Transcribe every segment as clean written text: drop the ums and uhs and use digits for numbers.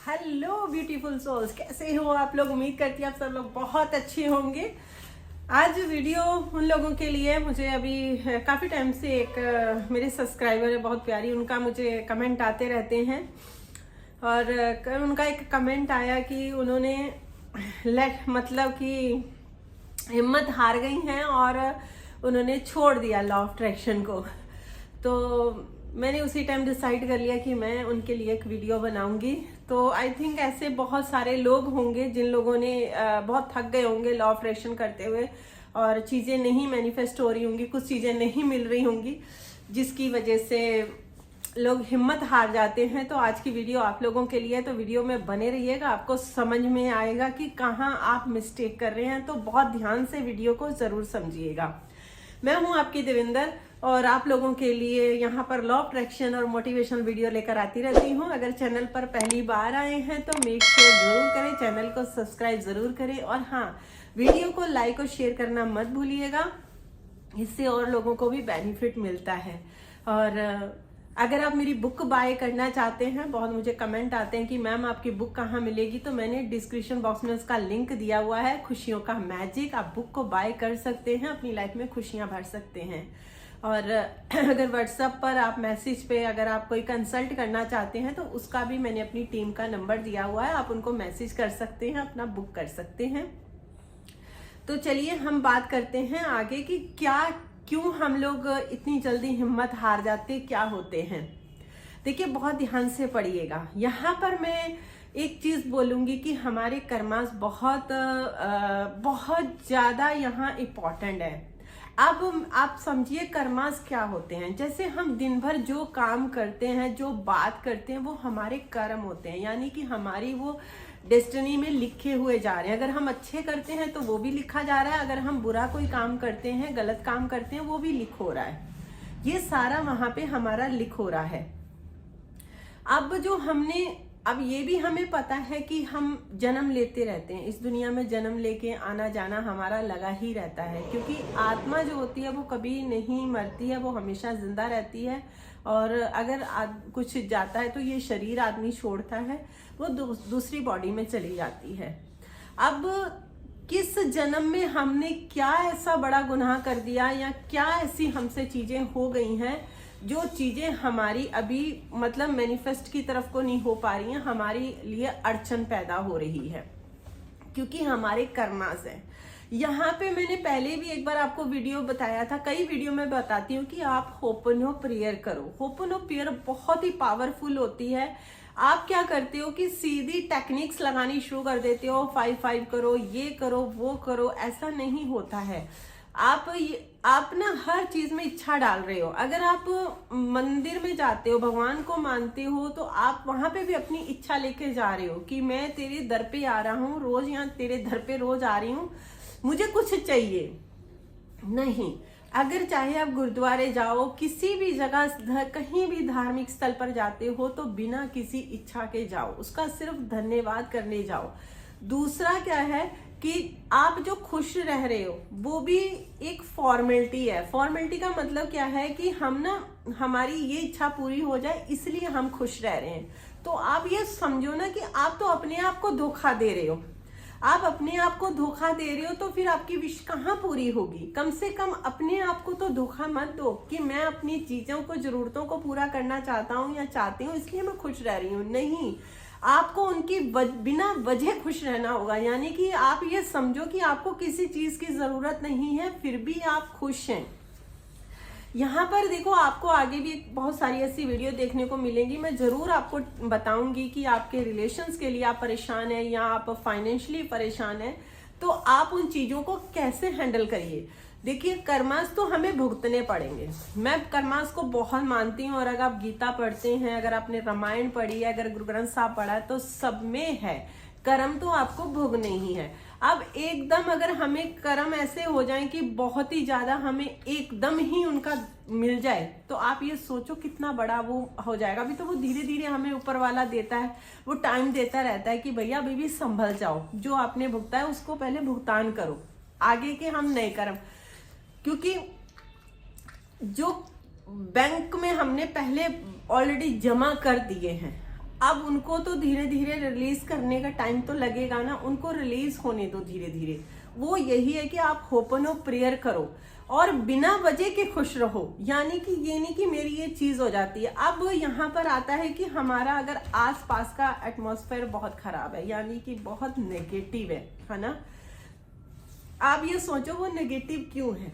Hello beautiful souls, कैसे हो आप लोग। उम्मीद करती हूँ आप सब लोग बहुत अच्छे होंगे। आज वीडियो उन लोगों के लिए, मुझे अभी काफ़ी टाइम से एक मेरे सब्सक्राइबर है बहुत प्यारी, उनका मुझे कमेंट आते रहते हैं और उनका एक कमेंट आया कि उन्होंने मतलब कि हिम्मत हार गई हैं और उन्होंने छोड़ दिया लॉ ऑफ अट्रैक्शन को। तो मैंने उसी टाइम डिसाइड कर लिया कि मैं उनके लिए एक वीडियो बनाऊंगी। तो आई थिंक ऐसे बहुत सारे लोग होंगे जिन लोगों ने बहुत थक गए होंगे लॉ ऑफ अट्रैक्शन करते हुए और चीज़ें नहीं मैनिफेस्ट हो रही होंगी, कुछ चीज़ें नहीं मिल रही होंगी जिसकी वजह से लोग हिम्मत हार जाते हैं। तो आज की वीडियो आप लोगों के लिए, तो वीडियो में बने रहिएगा, आपको समझ में आएगा कि कहाँ आप मिस्टेक कर रहे हैं। तो बहुत ध्यान से वीडियो को ज़रूर समझिएगा। मैं हूं आपकी देविंदर और आप लोगों के लिए यहाँ पर लॉ ऑफ अट्रैक्शन और मोटिवेशनल वीडियो लेकर आती रहती हूँ। अगर चैनल पर पहली बार आए हैं तो मेक श्योर जरूर करें, चैनल को सब्सक्राइब जरूर करें और हाँ, वीडियो को लाइक और शेयर करना मत भूलिएगा, इससे और लोगों को भी बेनिफिट मिलता है। और अगर आप मेरी बुक बाय करना चाहते हैं, बहुत मुझे कमेंट आते हैं कि मैम आपकी बुक कहाँ मिलेगी, तो मैंने डिस्क्रिप्शन बॉक्स में उसका लिंक दिया हुआ है, खुशियों का मैजिक। आप बुक को बाय कर सकते हैं, अपनी लाइफ में खुशियां भर सकते हैं। और अगर व्हाट्सएप पर आप मैसेज पे अगर आप कोई कंसल्ट करना चाहते हैं तो उसका भी मैंने अपनी टीम का नंबर दिया हुआ है, आप उनको मैसेज कर सकते हैं, अपना बुक कर सकते हैं। तो चलिए हम बात करते हैं आगे कि क्यों हम लोग इतनी जल्दी हिम्मत हार जाते, क्या होते हैं। देखिए बहुत ध्यान से पढ़िएगा। यहाँ पर मैं एक चीज बोलूंगी कि हमारे कर्मास बहुत ज्यादा यहाँ इम्पोर्टेंट है। अब आप समझिए कर्मास क्या होते हैं। जैसे हम दिन भर जो काम करते हैं, जो बात करते हैं, वो हमारे कर्म होते हैं, यानी कि हमारी वो डेस्टिनी में लिखे हुए जा रहे हैं। अगर हम अच्छे करते हैं तो वो भी लिखा जा रहा है, अगर हम बुरा कोई काम करते हैं, गलत काम करते हैं, वो भी लिख हो रहा है। ये सारा वहां पे हमारा लिख हो रहा है। अब ये भी हमें पता है कि हम जन्म लेते रहते हैं, इस दुनिया में जन्म लेके आना जाना हमारा लगा ही रहता है, क्योंकि आत्मा जो होती है वो कभी नहीं मरती है, वो हमेशा जिंदा रहती है। और अगर कुछ जाता है तो ये शरीर आदमी छोड़ता है, वो दूसरी बॉडी में चली जाती है। अब किस जन्म में हमने क्या ऐसा बड़ा गुनाह कर दिया या क्या ऐसी हमसे चीजें हो गई हैं जो चीजें हमारी अभी मतलब मैनिफेस्ट की तरफ को नहीं हो पा रही हैं, हमारे लिए अड़चन पैदा हो रही है, क्योंकि हमारे कर्मास है। यहाँ पे मैंने पहले भी एक बार आपको वीडियो बताया था, कई वीडियो में बताती हूँ कि आप होपनो प्रेयर करो। होपनो प्रेयर बहुत ही पावरफुल होती है। आप क्या करते हो कि सीधी टेक्निक्स लगानी शुरू कर देते हो, 5-5 करो, ये करो, वो करो। ऐसा नहीं होता है। आप ना हर चीज में इच्छा डाल रहे हो। अगर आप मंदिर में जाते हो, भगवान को मानते हो, तो आप वहां पे भी अपनी इच्छा लेके जा रहे हो कि मैं तेरे दर पे आ रहा हूँ, रोज यहाँ तेरे दर पे रोज आ रही हूँ, मुझे कुछ चाहिए नहीं। अगर चाहे आप गुरुद्वारे जाओ, किसी भी जगह कहीं भी धार्मिक स्थल पर जाते हो, तो बिना किसी इच्छा के जाओ, उसका सिर्फ धन्यवाद करने जाओ। दूसरा क्या है कि आप जो खुश रह रहे हो वो भी एक फॉर्मेलिटी है। फॉर्मेलिटी का मतलब क्या है कि हमारी ये इच्छा पूरी हो जाए, इसलिए हम खुश रह रहे हैं। तो आप ये समझो ना कि आप तो अपने आप को धोखा दे रहे हो। आप अपने आप को धोखा दे रहे हो तो फिर आपकी विश कहाँ पूरी होगी। कम से कम अपने आप को तो धोखा मत दो कि मैं अपनी चीजों को, जरूरतों को पूरा करना चाहता हूँ या चाहती हूँ, इसलिए मैं खुश रह रही हूँ। नहीं, आपको उनकी बिना वजह खुश रहना होगा। यानी कि आप ये समझो कि आपको किसी चीज की जरूरत नहीं है, फिर भी आप खुश हैं। यहाँ पर देखो, आपको आगे भी बहुत सारी ऐसी वीडियो देखने को मिलेंगी। मैं जरूर आपको बताऊंगी कि आपके रिलेशंस के लिए आप परेशान है या आप फाइनेंशियली परेशान है, तो आप उन चीजों को कैसे हैंडल करिए। देखिए कर्मास तो हमें भुगतने पड़ेंगे। मैं कर्मास को बहुत मानती हूँ, और अगर आप गीता पढ़ते हैं, अगर आपने रामायण पढ़ी है, अगर गुरु ग्रंथ साहब पढ़ा है, तो सब में है कर्म तो आपको भोगने ही है। अब एकदम अगर हमें कर्म ऐसे हो जाए कि बहुत ही ज्यादा हमें एकदम ही उनका मिल जाए, तो आप ये सोचो कितना बड़ा वो हो जाएगा। अभी तो वो धीरे धीरे हमें ऊपर वाला देता है, वो टाइम देता रहता है कि भैया अभी भी संभल जाओ, जो आपने भुगता है उसको पहले भुगतान करो, आगे के हम नए कर्म। क्योंकि जो बैंक में हमने पहले ऑलरेडी जमा कर दिए हैं, अब उनको तो धीरे धीरे रिलीज करने का टाइम तो लगेगा ना, उनको रिलीज होने दो धीरे धीरे। वो यही है कि आप होपनो प्रेयर करो और बिना वजह के खुश रहो। यानी कि ये नहीं कि मेरी ये चीज हो जाती है। अब यहाँ पर आता है कि हमारा अगर आसपास का एटमॉस्फेयर बहुत खराब है, यानी कि बहुत नेगेटिव है ना। आप ये सोचो वो नेगेटिव क्यों है?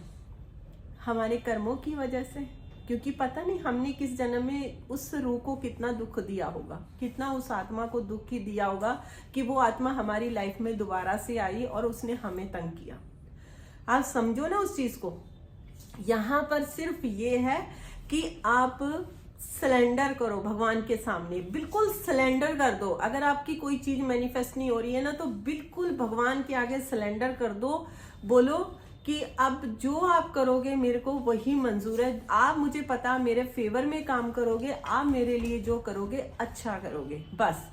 हमारे कर्मों की वजह से, क्योंकि पता नहीं हमने किस जन्म में उस रूह को कितना दुख दिया होगा, कितना उस आत्मा को दुख ही दिया होगा कि वो आत्मा हमारी लाइफ में दोबारा से आई और उसने हमें तंग किया। आप समझो ना उस चीज को। यहाँ पर सिर्फ ये है कि आप सरेंडर करो भगवान के सामने, बिल्कुल सरेंडर कर दो। अगर आपकी कोई चीज मैनिफेस्ट नहीं हो रही है ना, तो बिल्कुल भगवान के आगे सरेंडर कर दो। बोलो कि अब जो आप करोगे मेरे को वही मंजूर है। आप मुझे पता मेरे फेवर में काम करोगे, आप मेरे लिए जो करोगे अच्छा करोगे। बस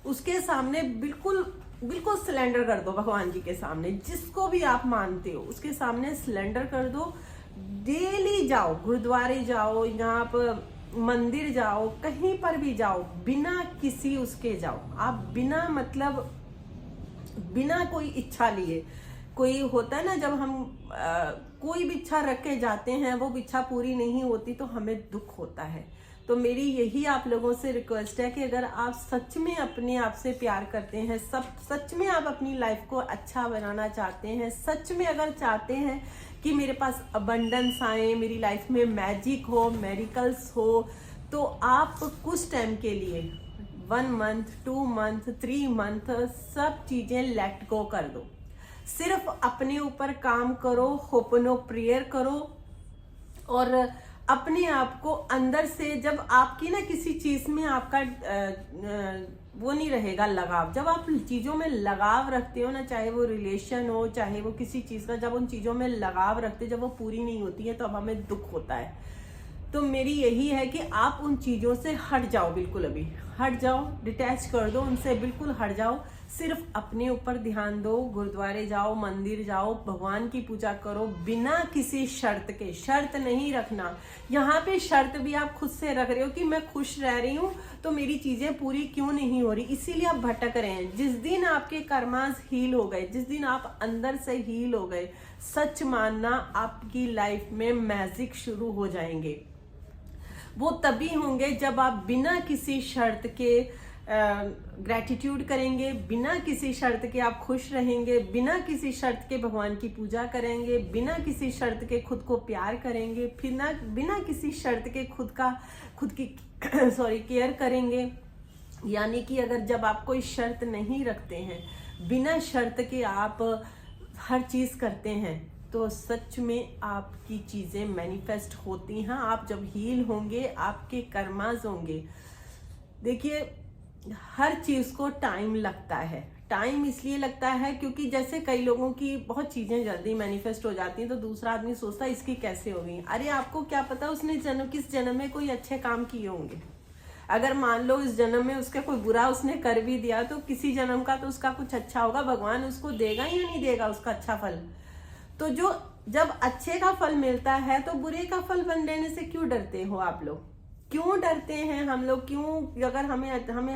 उसके सामने बिल्कुल बिल्कुल सिलेंडर कर दो भगवान जी के सामने। जिसको भी आप मानते हो उसके सामने सिलेंडर कर दो। डेली जाओ, गुरुद्वारे जाओ, यहाँ पर मंदिर जाओ, कहीं पर भी जाओ, बिना किसी उसके जाओ। आप बिना मतलब बिना कोई इच्छा लिए। कोई होता है ना, जब हम कोई भी इच्छा रख के जाते हैं, वो इच्छा पूरी नहीं होती तो हमें दुख होता है। तो मेरी यही आप लोगों से रिक्वेस्ट है कि अगर आप सच में अपने आप से प्यार करते हैं, सच में आप अपनी लाइफ को अच्छा बनाना चाहते हैं, सच में अगर चाहते हैं कि मेरे पास अबंडेंस आए, मेरी लाइफ में मैजिक हो, मेरिकल्स हो, तो आप कुछ टाइम के लिए 1 मंथ 2 मंथ 3 मंथ सब चीजें लेट गो कर दो। सिर्फ अपने ऊपर काम करो, होपनो प्रेयर करो और अपने आप को अंदर से, जब आपकी ना किसी चीज में आपका वो नहीं रहेगा लगाव, जब आप चीजों में लगाव रखते हो ना, चाहे वो रिलेशन हो, चाहे वो किसी चीज का, जब उन चीजों में लगाव रखते हो, जब वो पूरी नहीं होती है तो अब हमें दुख होता है। तो मेरी यही है कि आप उन चीजों से हट जाओ, बिल्कुल अभी हट जाओ, डिटैच कर दो उनसे, बिल्कुल हट जाओ। सिर्फ अपने ऊपर ध्यान दो, गुरुद्वारे जाओ, मंदिर जाओ, भगवान की पूजा करो बिना किसी शर्त के। शर्त नहीं रखना। यहाँ पे शर्त भी आप खुद से रख रहे हो कि मैं खुश रह रही हूँ तो मेरी चीजें पूरी क्यों नहीं हो रही, इसीलिए आप भटक रहे हैं। जिस दिन आपके कर्मास हील हो गए, जिस दिन आप अंदर से हील हो गए, सच मानना आपकी लाइफ में मैजिक शुरू हो जाएंगे। वो तभी होंगे जब आप बिना किसी शर्त के ग्रैटिट्यूड करेंगे, बिना किसी शर्त के आप खुश रहेंगे, बिना किसी शर्त के भगवान की पूजा करेंगे, बिना किसी शर्त के खुद को प्यार करेंगे, फिर बिना किसी शर्त के खुद की केयर करेंगे। यानी कि अगर जब आप कोई शर्त नहीं रखते हैं, बिना शर्त के आप हर चीज करते हैं, तो सच में आपकी चीजें मैनिफेस्ट होती हैं। आप जब हील होंगे, आपके कर्मास होंगे। देखिए, हर चीज को टाइम लगता है। टाइम इसलिए लगता है क्योंकि जैसे कई लोगों की बहुत चीजें जल्दी मैनिफेस्ट हो जाती हैं, तो दूसरा आदमी सोचता है इसकी कैसे होगी। अरे आपको क्या पता उसने किस जन्म में कोई अच्छे काम किए होंगे। अगर मान लो इस जन्म में उसका कोई बुरा उसने कर भी दिया, तो किसी जन्म का तो उसका कुछ अच्छा होगा, भगवान उसको देगा या नहीं देगा उसका अच्छा फल। तो जब अच्छे का फल मिलता है तो बुरे का फल बन लेने से क्यों डरते हो आप लोग? क्यों डरते हैं हम लोग? क्यों? अगर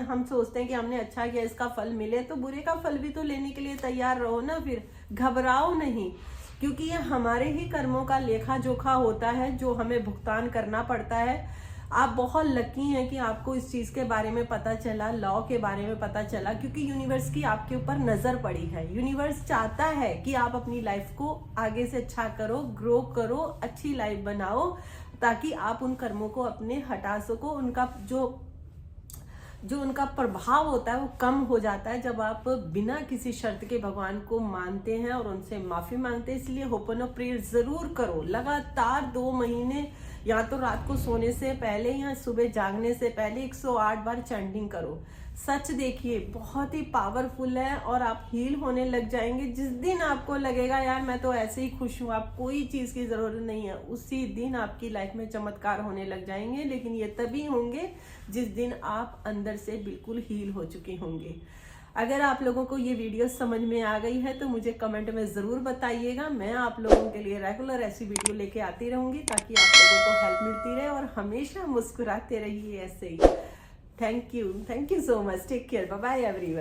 हम सोचते हैं कि हमने अच्छा किया, इसका फल मिले, तो बुरे का फल भी तो लेने के लिए तैयार रहो ना। फिर घबराओ नहीं, क्योंकि ये हमारे ही कर्मों का लेखा जोखा होता है जो हमें भुगतान करना पड़ता है। आप बहुत लकी हैं कि आपको इस चीज के बारे में पता चला, लॉ के बारे में पता चला, क्योंकि यूनिवर्स की आपके ऊपर नजर पड़ी है। यूनिवर्स चाहता है कि आप अपनी लाइफ को आगे से अच्छा करो, ग्रो करो, अच्छी लाइफ बनाओ, ताकि आप उन कर्मों को अपने हटा सको। उनका जो उनका प्रभाव होता है वो कम हो जाता है जब आप बिना किसी शर्त के भगवान को मानते हैं और उनसे माफी मांगते हैं। इसलिए होपनो प्रेयर जरूर करो, लगातार 2 महीने, या तो रात को सोने से पहले या सुबह जागने से पहले 108 बार चैंटिंग करो। सच देखिए, बहुत ही पावरफुल है और आप हील होने लग जाएंगे। जिस दिन आपको लगेगा यार मैं तो ऐसे ही खुश हूँ, आप कोई चीज की जरूरत नहीं है, उसी दिन आपकी लाइफ में चमत्कार होने लग जाएंगे। लेकिन ये तभी होंगे जिस दिन आप अंदर से बिल्कुल हील हो चुके होंगे। अगर आप लोगों को ये वीडियो समझ में आ गई है तो मुझे कमेंट में जरूर बताइएगा। मैं आप लोगों के लिए रेगुलर ऐसी वीडियो लेके आती रहूंगी ताकि आप लोगों को हेल्प मिलती रहे और हमेशा मुस्कुराते रहिए ऐसे ही। Thank you so much, take care, bye bye everyone.